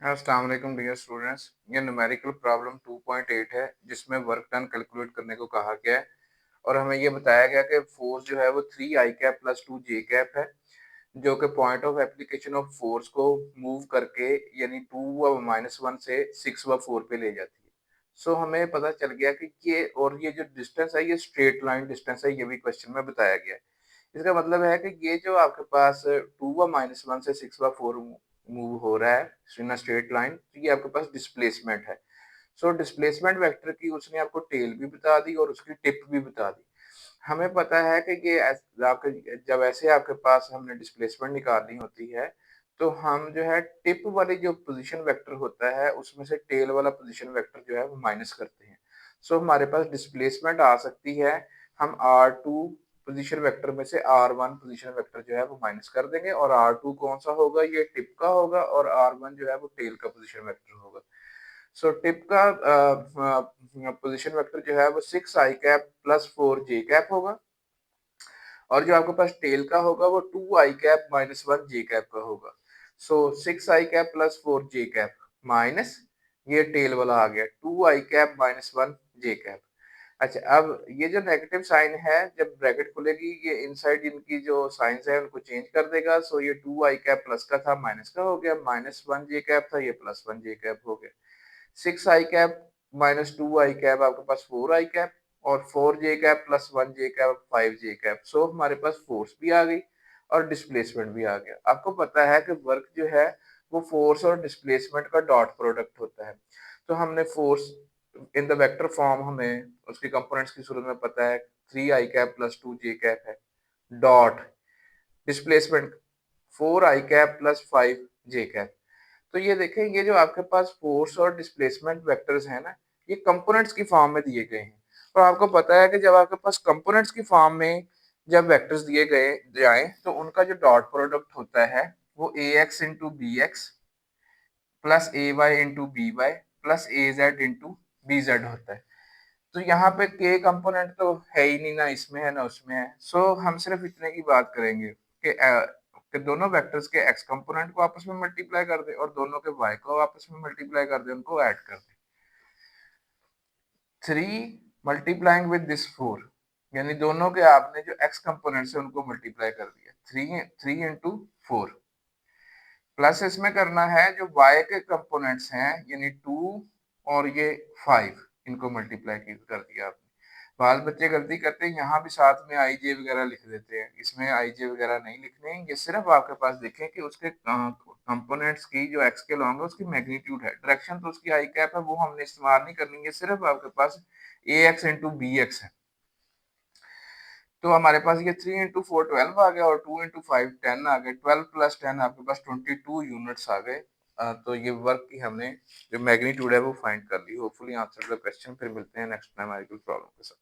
अस्सलाम वालेकुम dear students. ये न्यूमेरिकल प्रॉब्लम 2.8 है जिसमें वर्क डन कैलकुलेट करने को कहा गया है और हमें ये बताया गया कि फोर्स जो है वो 3 आई कैप प्लस 2 जे कैप है जो कि point of application of force को मूव करके यानी 2 व -1 से 6 व 4 पे ले जाती है। सो हमें पता चल गया कि ये जो डिस्टेंस है ये स्ट्रेट लाइन डिस्टेंस है, ये भी क्वेश्चन में बताया गया है। इसका मतलब है कि ये जो आपके पास 2 व -1 से 6 व 4 मूव हो रहा है इन अ स्ट्रेट लाइन, तो ये आपके पास डिस्प्लेसमेंट है। सो डिस्प्लेसमेंट वेक्टर की उसने आपको टेल भी बता दी और उसकी टिप भी बता दी। हमें पता है कि ये आपके जब ऐसे आपके पास हमने डिस्प्लेसमेंट निकालनी होती है, तो हम जो है टिप वाली जो पोजीशन वेक्टर होता है उसमें से टेल वाला पोजीशन वेक्टर जो है वो माइनस करते हैं। सो हमारे पास डिस्प्लेसमेंट आ सकती है, हम R2 पोजीशन वेक्टर में से R1 पोजीशन वेक्टर जो है वो माइनस कर देंगे और R2 कौन सा होगा, ये टिप का होगा और R1 जो है वो टेल का पोजीशन वेक्टर होगा। सो टिप का पोजीशन वेक्टर जो है वो 6 आई कैप प्लस 4 जे कैप होगा और जो आपके पास टेल का होगा वो 2 आई कैप माइनस 1 जे कैप का होगा। सो 6 आई कैप प्लस 4 जे कैप माइनस ये टेल वाला आ गया 2 आई कैप माइनस 1 जे कैप। अच्छा, अब ये जो नेगेटिव साइन है जब ब्रैकेट खुलेगी ये इनसाइड इनकी जो साइंस है उनको चेंज कर देगा। सो ये 2 आई कैप प्लस का था माइनस का हो गया, माइनस 1 जे कैप था ये प्लस 1 जे कैप हो गया। 6 आई कैप माइनस 2 आई कैप आपके पास 4 आई कैप और 4 जे कैप प्लस 1 जे कैप 5 जे कैप। सो हमारे पास फोर्स भी आ गई और डिस्प्लेसमेंट भी आ गया। आपको पता है कि वर्क जो है वो फोर्स और डिस्प्लेसमेंट का डॉट प्रोडक्ट होता है। तो हमने force in the vector form हमें उसके कंपोनेंट्स की सूरत में पता है 3 आई कैप प्लस 2 जे कैप है डॉट डिस्प्लेसमेंट 4 आई कैप प्लस 5 जे कैप। तो ये देखें, ये जो आपके पास फोर्स और डिस्प्लेसमेंट वेक्टर्स हैं ना, ये कंपोनेंट्स की फॉर्म में दिए गए हैं। और आपको पता है कि जब आपके पास कंपोनेंट्स की फॉर्म में जब वेक्टर्स दिए गए जाएं तो उनका जो डॉट प्रोडक्ट होता है वो A X into B X plus A Y into B Y plus A Z into B Z होता है। तो यहाँ पे के कंपोनेंट तो है ही नहीं, ना इसमें है ना उसमें है। सो हम सिर्फ इतने की बात करेंगे कि दोनों वेक्टर्स के एक्स कंपोनेंट को आपस में मल्टीप्लाई कर दे और दोनों के वाई को आपस में मल्टीप्लाई कर दे, उनको ऐड कर दे। 3 मल्टीप्लाइंग विद दिस 4 यानी दोनों के आपने जो एक्स कंपोनेंट्स है उनको मल्टीप्लाई कर दिया। 3 इंटू 4 प्लस इसमें करना है जो y के कंपोनेंट्स हैं यानी 2 और ये 5, इनको मल्टीप्लाई कर दिया आपने। बाल बच्चे गलती करते हैं, यहाँ भी साथ में आई जे वगैरह लिख देते हैं, इसमें आई जे वगैरह नहीं लिखने हैं। ये सिर्फ आपके पास देखें कि उसके कंपोनेंट्स की जो एक्स के लॉन्ग है उसकी मैग्नीट्यूड है, डायरेक्शन तो उसकी आई कैप है वो हमने इस्तेमाल नहीं करनी है, सिर्फ आपके पास ए एक्स इंटू बी एक्स है। तो हमारे पास ये 3 इंटू 4 12 आ गया और 2 इंटू 5 10 आ गए। 12 प्लस 10 आपके पास 22 यूनिट्स आ गए। तो ये वर्क की हमने जो मैग्नीट्यूड है वो फाइंड कर ली। Hopefully answer the question. फिर मिलते हैं नेक्स्ट टाइम प्रॉब्लम के साथ।